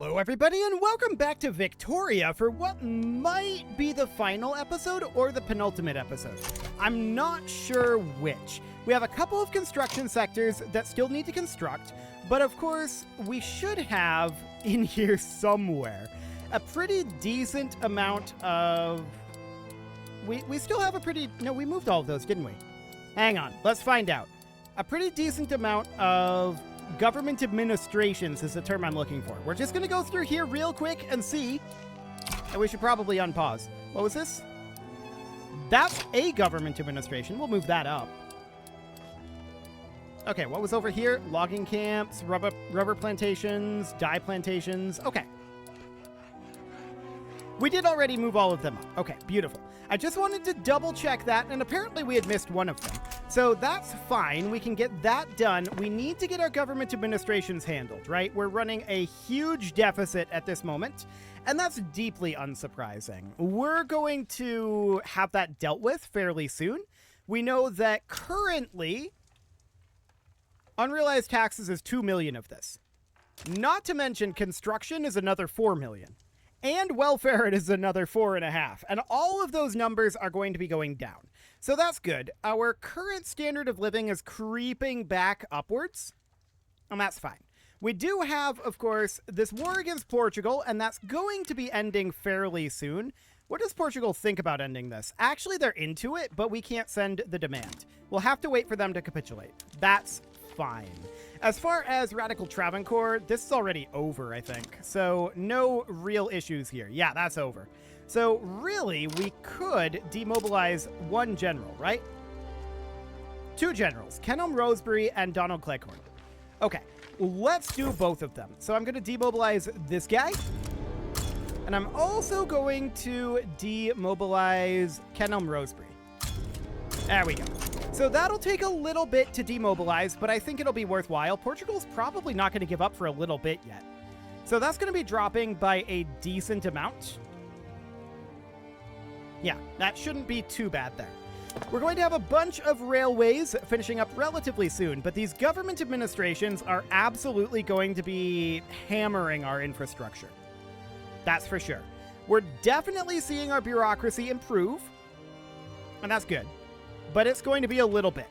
Hello everybody and welcome back to Victoria for what might be the final episode or the penultimate episode. I'm not sure which. We have a couple of construction sectors that still need to construct, but of course we should have in here somewhere a pretty decent amount of... We still have a pretty... No, we moved all of those, didn't we? Hang on, let's find out. A pretty decent amount of... government administrations is the term I'm looking for. We're just going to go through here real quick and see. And we should probably unpause. What was this? That's a government administration. We'll move that up. Okay, what was over here? Logging camps, rubber plantations, dye plantations. Okay. We did already move all of them up. Okay, beautiful. I just wanted to double check that, and apparently we had missed one of them. So that's fine. We can get that done. We need to get our government administrations handled, right? We're running a huge deficit at this moment, and that's deeply unsurprising. We're going to have that dealt with fairly soon. We know that currently, unrealized taxes is 2 million of this. Not to mention construction is another 4 million. And welfare it is another 4.5. And all of those numbers are going to be going down. So that's good. Our current standard of living is creeping back upwards. And that's fine. We do have, of course, this war against Portugal, and that's going to be ending fairly soon. What does Portugal think about ending this? Actually, they're into it, but we can't send the demand. We'll have to wait for them to capitulate. That's fine. As far as Radical Travancore, this is already over, I think. So no real issues here. Yeah, that's over. So really, we could demobilize one general, right? 2 generals, Kenelm Rosebery and Donald Cleghorn. Okay, let's do both of them. So I'm going to demobilize this guy. And I'm also going to demobilize Kenelm Rosebery. There we go. So that'll take a little bit to demobilize, but I think it'll be worthwhile. Portugal's probably not going to give up for a little bit yet. So that's going to be dropping by a decent amount. Yeah, that shouldn't be too bad there. We're going to have a bunch of railways finishing up relatively soon, but these government administrations are absolutely going to be hammering our infrastructure. That's for sure. We're definitely seeing our bureaucracy improve, and that's good. But it's going to be a little bit.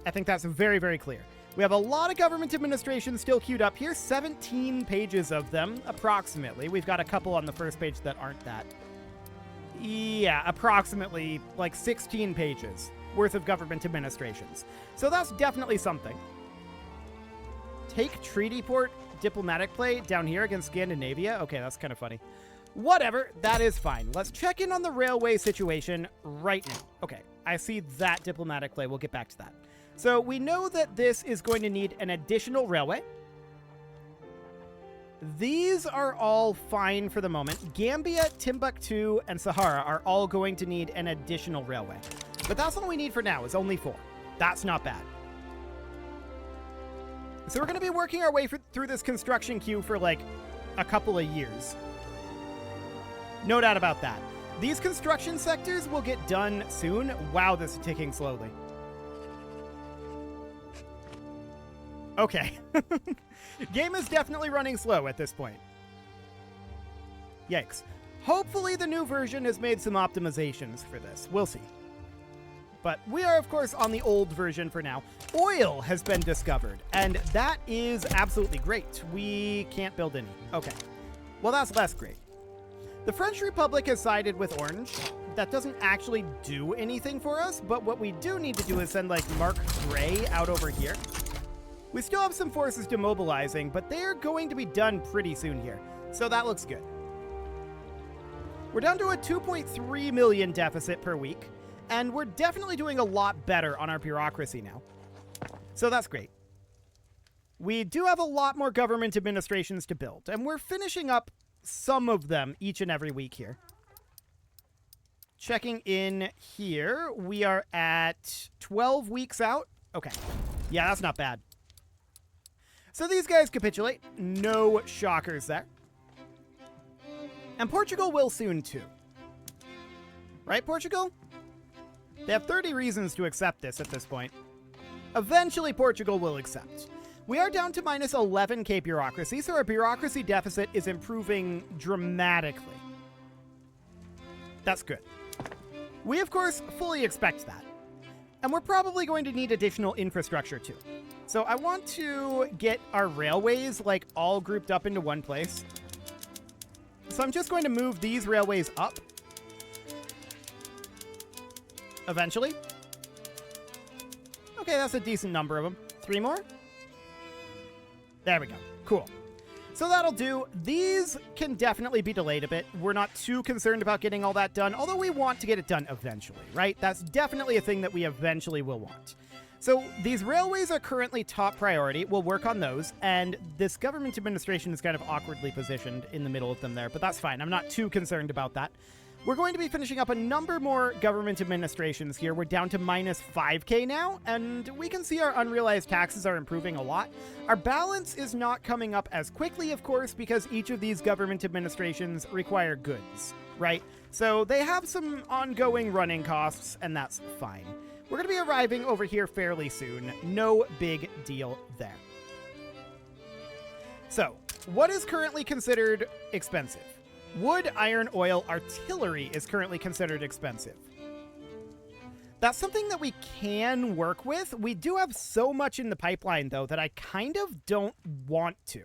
I think that's very, very clear. We have a lot of government administrations still queued up here. 17 pages of them, approximately. We've got a couple on the first page that aren't that. Yeah, approximately like 16 pages worth of government administrations. So that's definitely something. Take treaty port diplomatic play down here against Scandinavia. Okay, that's kind of funny. Whatever, that is fine. Let's check in on the railway situation right now. Okay, I see that diplomatic play. We'll get back to that. So we know that this is going to need an additional railway. These are all fine for the moment. Gambia, Timbuktu, and Sahara are all going to need an additional railway. But that's all we need for now, is only 4. That's not bad. So we're going to be working our way through this construction queue for like a couple of years. No doubt about that. These construction sectors will get done soon. Wow, this is ticking slowly. Okay. Game is definitely running slow at this point. Yikes. Hopefully the new version has made some optimizations for this. We'll see. But we are, of course, on the old version for now. Oil has been discovered, and that is absolutely great. We can't build any. Okay. Well, that's less great. The French Republic has sided with Orange. That doesn't actually do anything for us, but what we do need to do is send, like, Mark Gray out over here. We still have some forces demobilizing, but they're going to be done pretty soon here, so that looks good. We're down to a 2.3 million deficit per week, and we're definitely doing a lot better on our bureaucracy now. So that's great. We do have a lot more government administrations to build, and we're finishing up some of them each and every week here. Checking in here, we are at 12 weeks out. Okay. Yeah, that's not bad. So these guys capitulate. No shockers there. And Portugal will soon too. Right, Portugal? They have 30 reasons to accept this at this point. Eventually, Portugal will accept. We are down to minus 11k bureaucracy, so our bureaucracy deficit is improving dramatically. That's good. We, of course, fully expect that. And we're probably going to need additional infrastructure, too. So I want to get our railways, like, all grouped up into one place. So I'm just going to move these railways up. Eventually. Okay, that's a decent number of them. 3 more? There we go. Cool. So that'll do. These can definitely be delayed a bit. We're not too concerned about getting all that done, although we want to get it done eventually, right? That's definitely a thing that we eventually will want. So these railways are currently top priority. We'll work on those, and this government administration is kind of awkwardly positioned in the middle of them there, but that's fine. I'm not too concerned about that. We're going to be finishing up a number more government administrations here. We're down to minus 5k now, and we can see our unrealized taxes are improving a lot. Our balance is not coming up as quickly, of course, because each of these government administrations require goods, right? So they have some ongoing running costs, and that's fine. We're going to be arriving over here fairly soon. No big deal there. So, what is currently considered expensive? Wood, iron, oil, artillery is currently considered expensive. That's something that we can work with. We do have so much in the pipeline, though, that I kind of don't want to.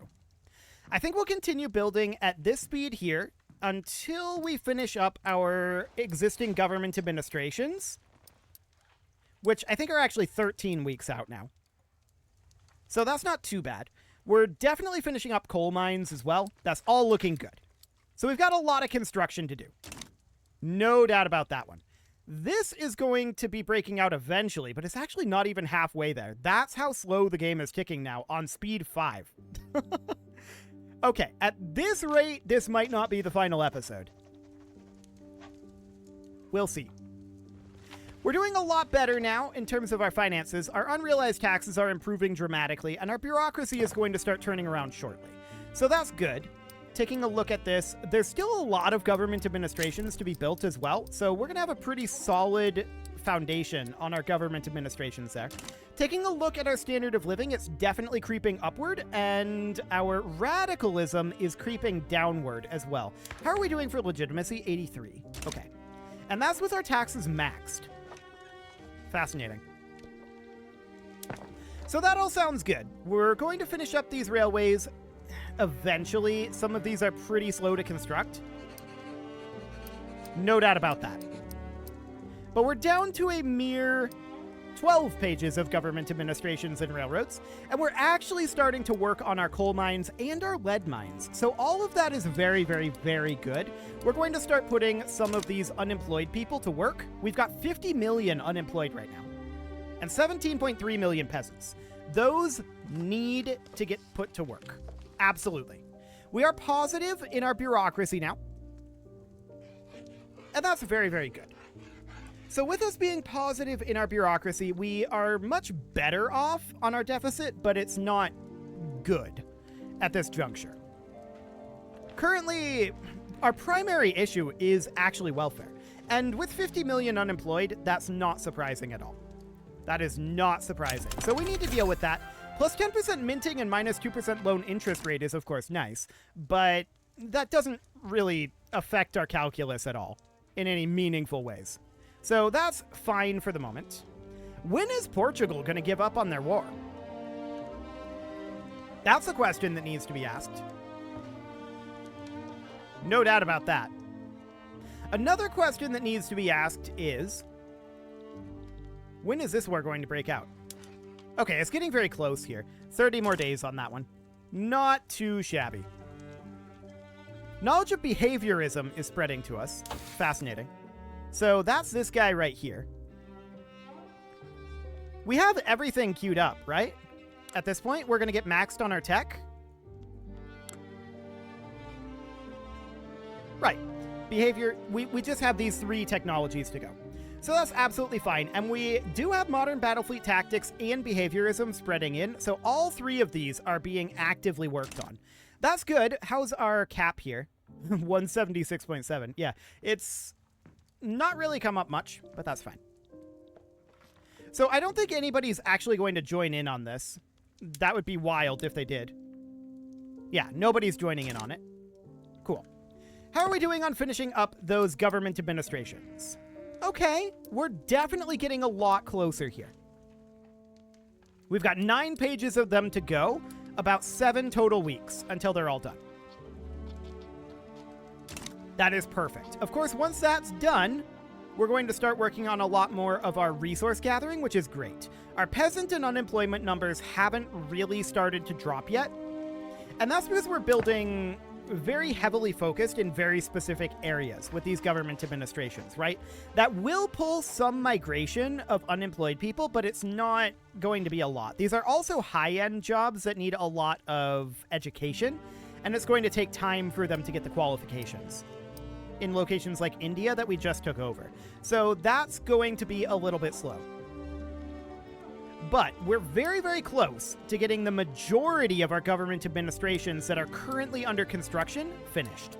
I think we'll continue building at this speed here until we finish up our existing government administrations, which I think are actually 13 weeks out now. So that's not too bad. We're definitely finishing up coal mines as well. That's all looking good. So we've got a lot of construction to do. No doubt about that one. This is going to be breaking out eventually, but it's actually not even halfway there. That's how slow the game is ticking now, on speed 5. Okay, at this rate, this might not be the final episode. We'll see. We're doing a lot better now in terms of our finances. Our unrealized taxes are improving dramatically, and our bureaucracy is going to start turning around shortly. So that's good. Taking a look at this, there's still a lot of government administrations to be built as well, so we're going to have a pretty solid foundation on our government administrations there. Taking a look at our standard of living, it's definitely creeping upward, and our radicalism is creeping downward as well. How are we doing for legitimacy? 83. Okay. And that's with our taxes maxed. Fascinating. So that all sounds good. We're going to finish up these railways eventually. Some of these are pretty slow to construct. No doubt about that. But we're down to a mere 12 pages of government administrations and railroads, and we're actually starting to work on our coal mines and our lead mines. So all of that is very, very, very good. We're going to start putting some of these unemployed people to work. We've got 50 million unemployed right now, and 17.3 million peasants. Those need to get put to work. Absolutely. We are positive in our bureaucracy now, and that's very, very good. So with us being positive in our bureaucracy, we are much better off on our deficit, but it's not good at this juncture. Currently, our primary issue is actually welfare. And with 50 million unemployed, that's not surprising at all. That is not surprising. So we need to deal with that. Plus 10% minting and minus 2% loan interest rate is, of course, nice, but that doesn't really affect our calculus at all in any meaningful ways. So that's fine for the moment. When is Portugal going to give up on their war? That's a question that needs to be asked. No doubt about that. Another question that needs to be asked is, when is this war going to break out? Okay, it's getting very close here. 30 more days on that one. Not too shabby. Knowledge of behaviorism is spreading to us. Fascinating. So that's this guy right here. We have everything queued up, right? At this point, we're going to get maxed on our tech. Right. Behavior, we just have these 3 technologies to go. So that's absolutely fine. And we do have modern battlefleet tactics and behaviorism spreading in. So all 3 of these are being actively worked on. That's good. How's our cap here? 176.7. Yeah, it's not really come up much, but that's fine. So I don't think anybody's actually going to join in on this. That would be wild if they did. Yeah, nobody's joining in on it. Cool. How are we doing on finishing up those government administrations? Okay, we're definitely getting a lot closer here. We've got 9 pages of them to go, about 7 total weeks until they're all done. That is perfect. Of course, once that's done, we're going to start working on a lot more of our resource gathering, which is great. Our peasant and unemployment numbers haven't really started to drop yet. And that's because we're building very heavily focused in very specific areas with these government administrations, right? That will pull some migration of unemployed people, but it's not going to be a lot. These are also high-end jobs that need a lot of education, and it's going to take time for them to get the qualifications in locations like India that we just took over. So that's going to be a little bit slow. But we're very, very close to getting the majority of our government administrations that are currently under construction finished.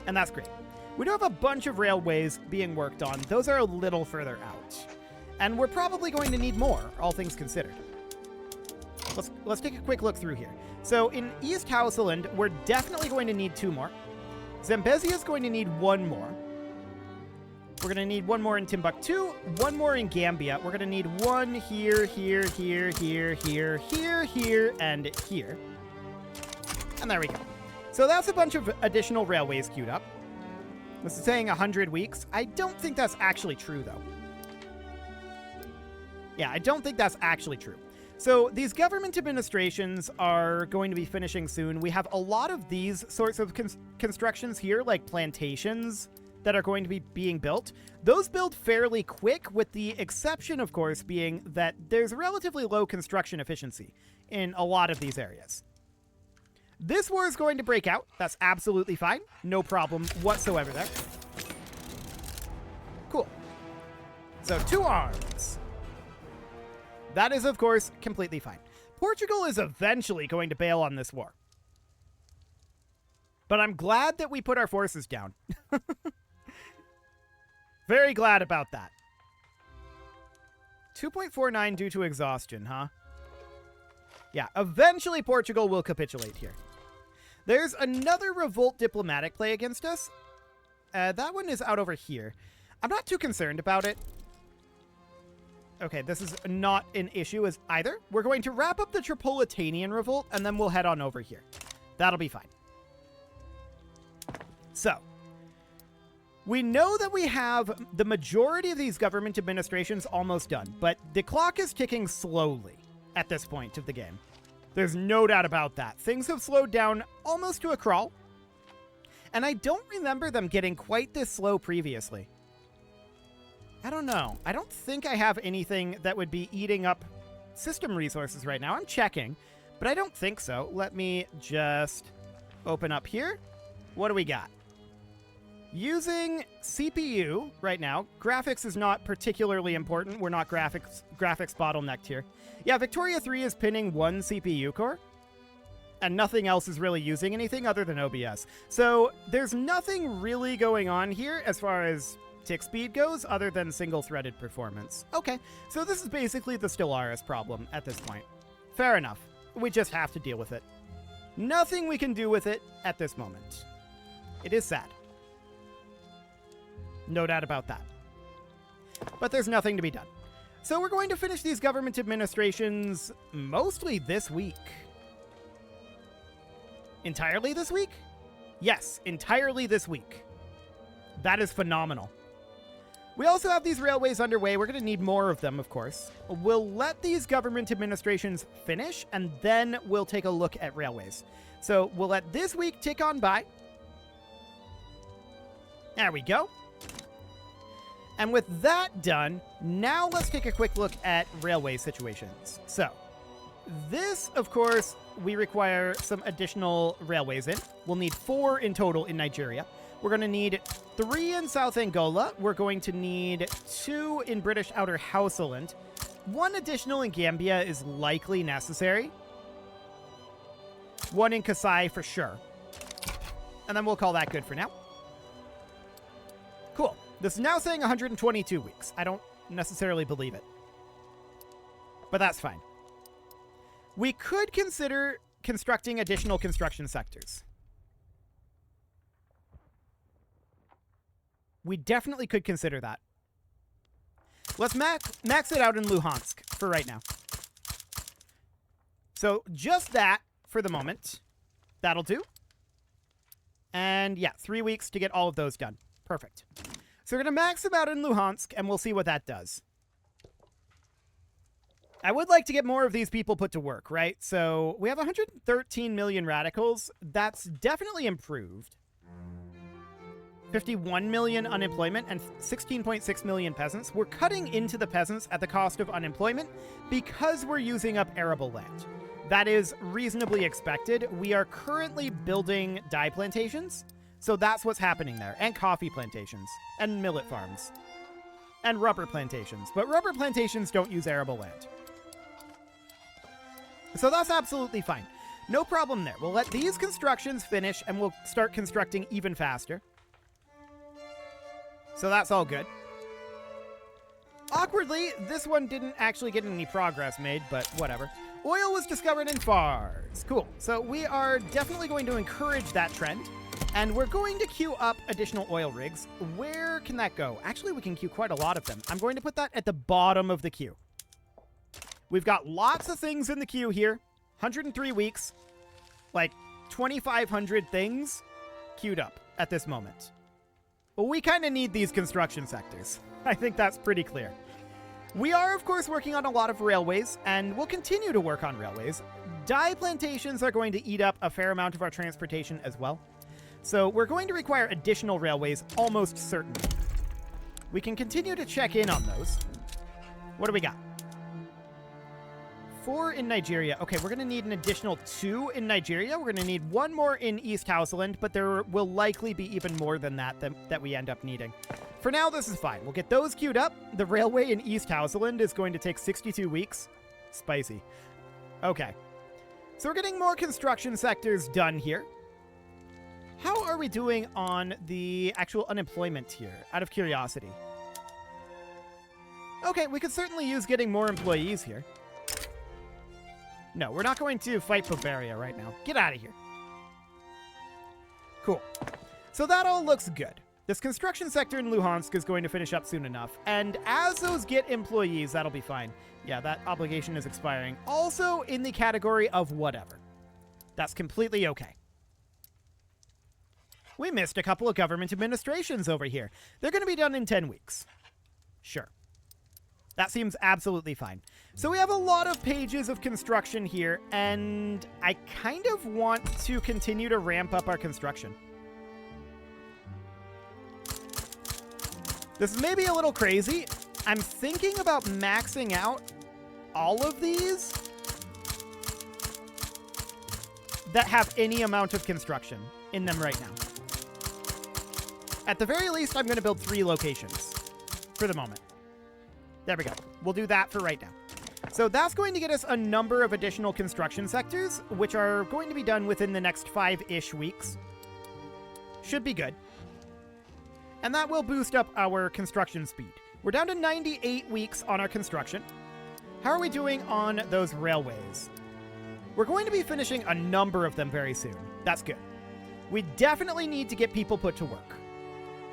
And that's great. We do have a bunch of railways being worked on. Those are a little further out. And we're probably going to need more, all things considered. Let's take a quick look through here. So in East Houseland, we're definitely going to need 2 more. Zambezia is going to need 1 more. We're going to need 1 more in Timbuktu, 1 more in Gambia. We're going to need 1 here, here, here, here, here, here, here, and here. And there we go. So that's a bunch of additional railways queued up. This is saying 100 weeks. I don't think that's actually true, though. Yeah, I don't think that's actually true. So these government administrations are going to be finishing soon. We have a lot of these sorts of constructions here, like plantations that are going to be being built. Those build fairly quick, with the exception, of course, being that there's relatively low construction efficiency in a lot of these areas. This war is going to break out. That's absolutely fine. No problem whatsoever there. Cool. So 2 arms. That is, of course, completely fine. Portugal is eventually going to bail on this war. But I'm glad that we put our forces down. Very glad about that. 2.49 due to exhaustion, huh? Yeah, eventually Portugal will capitulate here. There's another revolt diplomatic play against us. That one is out over here. I'm not too concerned about it. Okay, this is not an issue as either. We're going to wrap up the Tripolitanian revolt, and then we'll head on over here. That'll be fine. So, we know that we have the majority of these government administrations almost done, but the clock is ticking slowly at this point of the game. There's no doubt about that. Things have slowed down almost to a crawl, and I don't remember them getting quite this slow previously. I don't know. I don't think I have anything that would be eating up system resources right now. I'm checking, but I don't think so. Let me just open up here. What do we got? Using CPU right now. Graphics is not particularly important. We're not graphics bottlenecked here. Yeah, Victoria 3 is pinning 1 CPU core, and nothing else is really using anything other than OBS. So there's nothing really going on here as far as tick speed goes other than single-threaded performance. Okay, so this is basically the Stellaris problem at this point. Fair enough. We just have to deal with it. Nothing we can do with it at this moment. It is sad. No doubt about that. But there's nothing to be done. So we're going to finish these government administrations mostly this week. Entirely this week? Yes, entirely this week. That is phenomenal. We also have these railways underway. We're going to need more of them, of course. We'll let these government administrations finish, and then we'll take a look at railways. So we'll let this week tick on by. There we go. And with that done, now let's take a quick look at railway situations. So this, of course, we require some additional railways in. We'll need 4 in total in Nigeria. We're going to need 3 in South Angola. We're going to need 2 in British Outer Houseland. 1 additional in Gambia is likely necessary. 1 in Kasai for sure. And then we'll call that good for now. Cool. This is now saying 122 weeks. I don't necessarily believe it, but that's fine. We could consider constructing additional construction sectors. We definitely could consider that. Let's max it out in Luhansk for right now. So just that for the moment. That'll do. And yeah, 3 weeks to get all of those done. Perfect. So we're going to max them out in Luhansk, and we'll see what that does. I would like to get more of these people put to work, right? So we have 113 million radicals. That's definitely improved. 51 million unemployment and 16.6 million peasants. We're cutting into the peasants at the cost of unemployment because we're using up arable land. That is reasonably expected. We are currently building dye plantations, so that's what's happening there, and coffee plantations, and millet farms, and rubber plantations. But rubber plantations don't use arable land. So that's absolutely fine. No problem there. We'll let these constructions finish, and we'll start constructing even faster. So that's all good. Awkwardly, this one didn't actually get any progress made, but whatever. Oil was discovered in Fars. Cool. So we are definitely going to encourage that trend, and we're going to queue up additional oil rigs. Where can that go? Actually, we can queue quite a lot of them. I'm going to put that at the bottom of the queue. We've got lots of things in the queue here. 103 weeks. Like 2,500 things queued up at this moment. Well, we kind of need these construction sectors. I think that's pretty clear. We are, of course, working on a lot of railways, and we'll continue to work on railways. Dye plantations are going to eat up a fair amount of our transportation as well. So we're going to require additional railways, almost certainly. We can continue to check in on those. What do we got? 4 in Nigeria. Okay, we're going to need an additional 2 in Nigeria. We're going to need 1 more in East Houseland, but there will likely be even more than that that we end up needing. For now, this is fine. We'll get those queued up. The railway in East Houseland is going to take 62 weeks. Spicy. Okay. So we're getting more construction sectors done here. How are we doing on the actual unemployment here, out of curiosity? Okay, we could certainly use getting more employees here. No, we're not going to fight Bavaria right now. Get out of here. Cool. So that all looks good. This construction sector in Luhansk is going to finish up soon enough. And as those get employees, that'll be fine. Yeah, that obligation is expiring. Also in the category of whatever. That's completely okay. We missed a couple of government administrations over here. They're going to be done in 10 weeks. Sure. That seems absolutely fine. So we have a lot of pages of construction here, and I kind of want to continue to ramp up our construction. This is maybe a little crazy. I'm thinking about maxing out all of these that have any amount of construction in them right now. At the very least, I'm going to build 3 locations for the moment. There we go. We'll do that for right now. So that's going to get us a number of additional construction sectors, which are going to be done within the next 5-ish weeks. Should be good. And that will boost up our construction speed. We're down to 98 weeks on our construction. How are we doing on those railways? We're going to be finishing a number of them very soon. That's good. We definitely need to get people put to work.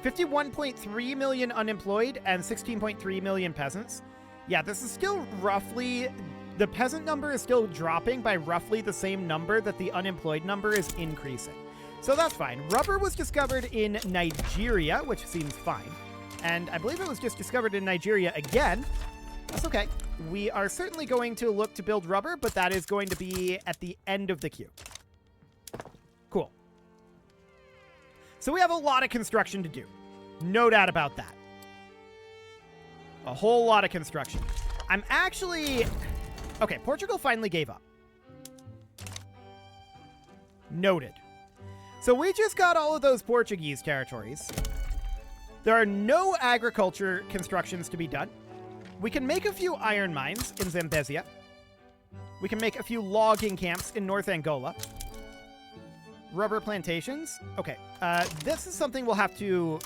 51.3 million unemployed and 16.3 million peasants. Yeah, this is still roughly... The peasant number is still dropping by roughly the same number that the unemployed number is increasing. So that's fine. Rubber was discovered in Nigeria, which seems fine. And I believe it was just discovered in Nigeria again. That's okay. We are certainly going to look to build rubber, but that is going to be at the end of the queue. Cool. So we have a lot of construction to do. No doubt about that. A whole lot of construction. I'm actually... Okay, Portugal finally gave up. Noted. So we just got all of those Portuguese territories. There are no agriculture constructions to be done. We can make a few iron mines in Zambezia. We can make a few logging camps in North Angola. Rubber plantations. Okay, this is something we'll have to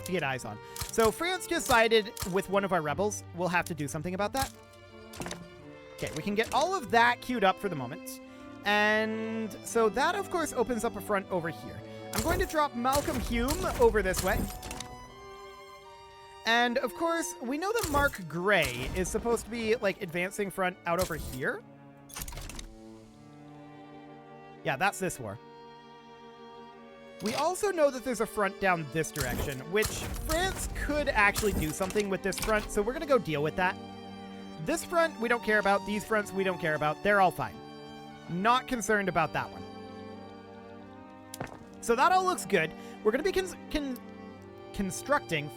get eyes on. So France just sided with one of our rebels. We'll have to do something about that. Okay, we can get all of that queued up for the moment. And so that, of course, opens up a front over here. I'm going to drop Malcolm Hume over this way. And, of course, we know that Mark Gray is supposed to be, like, advancing front out over here. Yeah, that's this war. We also know that there's a front down this direction, which France could actually do something with this front, so we're going to go deal with that. This front, we don't care about. These fronts, we don't care about. They're all fine. Not concerned about that one. So that all looks good. We're going to be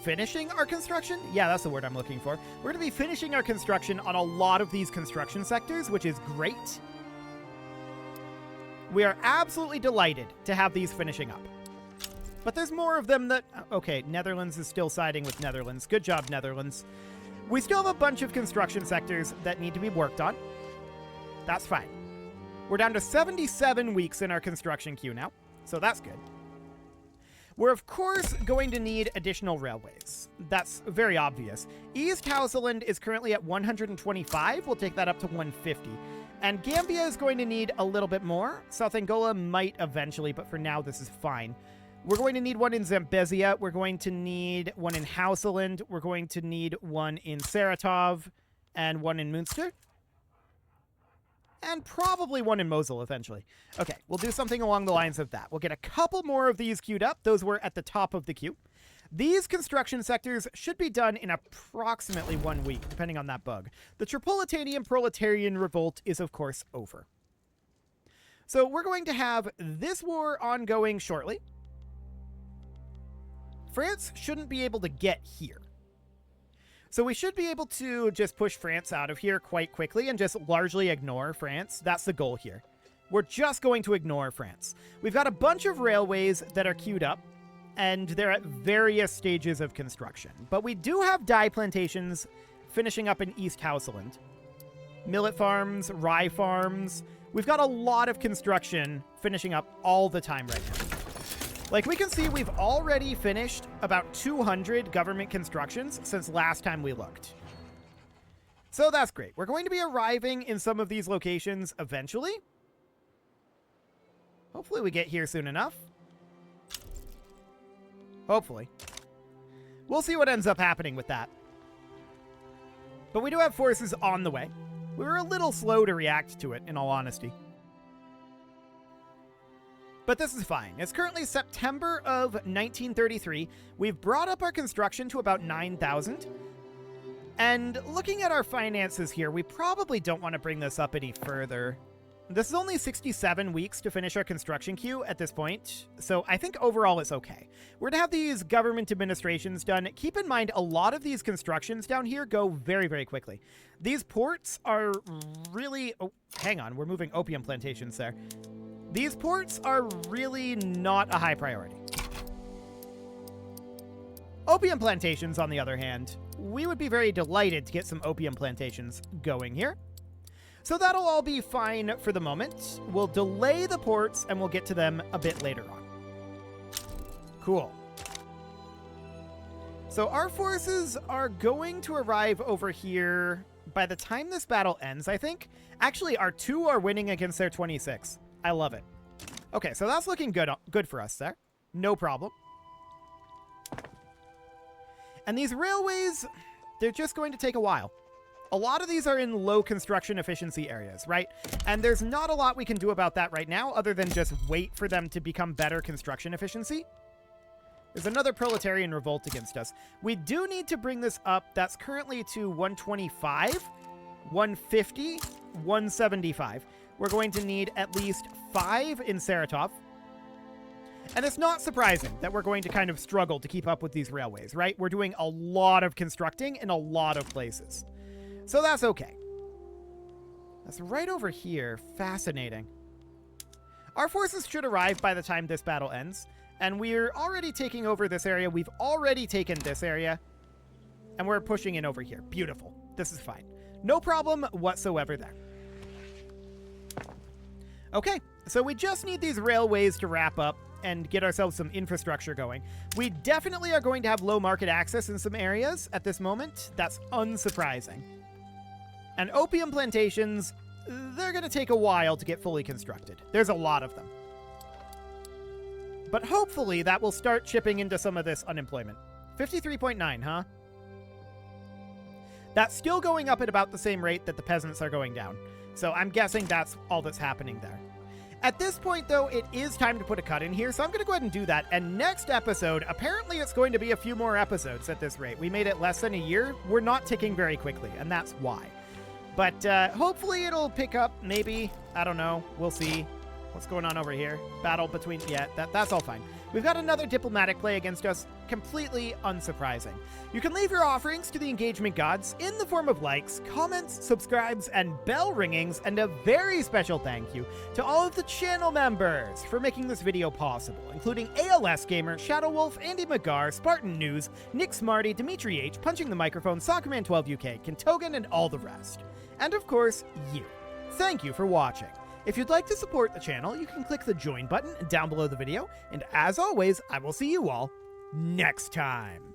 finishing our construction? Yeah, that's the word I'm looking for. We're going to be finishing our construction on a lot of these construction sectors, which is great. We are absolutely delighted to have these finishing up. But there's more of them that... Okay, Netherlands is still siding with Netherlands. Good job, Netherlands. We still have a bunch of construction sectors that need to be worked on. That's fine. We're down to 77 weeks in our construction queue now, so that's good. We're, of course, going to need additional railways. That's very obvious. East Hausaland is currently at 125. We'll take that up to 150. And Gambia is going to need a little bit more. South Angola might eventually, but for now, this is fine. We're going to need one in Zambezia. We're going to need one in Hausaland. We're going to need one in Saratov and one in Münster. And probably one in Mosul eventually. Okay, we'll do something along the lines of that. We'll get a couple more of these queued up. Those were at the top of the queue. These construction sectors should be done in approximately 1 week, depending on that bug. The Tripolitanian Proletarian Revolt is, of course, over. So we're going to have this war ongoing shortly. France shouldn't be able to get here. So we should be able to just push France out of here quite quickly and just largely ignore France. That's the goal here. We're just going to ignore France. We've got a bunch of railways that are queued up, and they're at various stages of construction. But we do have dye plantations finishing up in East Hausaland. Millet farms, rye farms. We've got a lot of construction finishing up all the time right now. Like, we can see we've already finished about 200 government constructions since last time we looked. So that's great. We're going to be arriving in some of these locations eventually. Hopefully we get here soon enough. Hopefully. We'll see what ends up happening with that. But we do have forces on the way. We were a little slow to react to it, in all honesty. But this is fine. It's currently September of 1933. We've brought up our construction to about 9,000. And looking at our finances here, we probably don't want to bring this up any further. This is only 67 weeks to finish our construction queue at this point, so I think overall it's okay. We're going to have these government administrations done. Keep in mind, a lot of these constructions down here go very, very quickly. These ports are really... Oh, hang on. We're moving opium plantations there. These ports are really not a high priority. Opium plantations, on the other hand, we would be very delighted to get some opium plantations going here. So that'll all be fine for the moment. We'll delay the ports and we'll get to them a bit later on. Cool. So our forces are going to arrive over here by the time this battle ends, I think. Actually, our 2 are winning against their 26. I love it. Okay, so that's looking good for us there. No problem. And these railways, they're just going to take a while. A lot of these are in low construction efficiency areas, right? And there's not a lot we can do about that right now other than just wait for them to become better construction efficiency. There's another proletarian revolt against us. We do need to bring this up. That's currently to 125, 150, 175. We're going to need at least 5 in Saratov. And it's not surprising that we're going to kind of struggle to keep up with these railways, right? We're doing a lot of constructing in a lot of places. So that's okay. That's right over here. Fascinating. Our forces should arrive by the time this battle ends. And we're already taking over this area. We've already taken this area. And we're pushing in over here. Beautiful. This is fine. No problem whatsoever there. Okay, so we just need these railways to wrap up and get ourselves some infrastructure going. We definitely are going to have low market access in some areas at this moment. That's unsurprising. And opium plantations, they're going to take a while to get fully constructed. There's a lot of them. But hopefully that will start chipping into some of this unemployment. 53.9, huh? That's still going up at about the same rate that the peasants are going down. So I'm guessing that's all that's happening there. At this point, though, it is time to put a cut in here, so I'm going to go ahead and do that. And next episode, apparently it's going to be a few more episodes at this rate. We made it less than a year. We're not ticking very quickly, and that's why. But hopefully it'll pick up, maybe. I don't know. We'll see. What's going on over here? Battle between... Yeah, that's all fine. We've got another diplomatic play against us. Completely unsurprising. You can leave your offerings to the engagement gods in the form of likes, comments, subscribes, and bell ringings, and a very special thank you to all of the channel members for making this video possible, including ALS Gamer, Shadow Wolf, Andy McGar, Spartan News, Nick Smarty, Dimitri H, Punching the Microphone, Soccerman12 UK, Kentogan, and all the rest. And of course, you. Thank you for watching. If you'd like to support the channel, you can click the join button down below the video, and as always, I will see you all next time.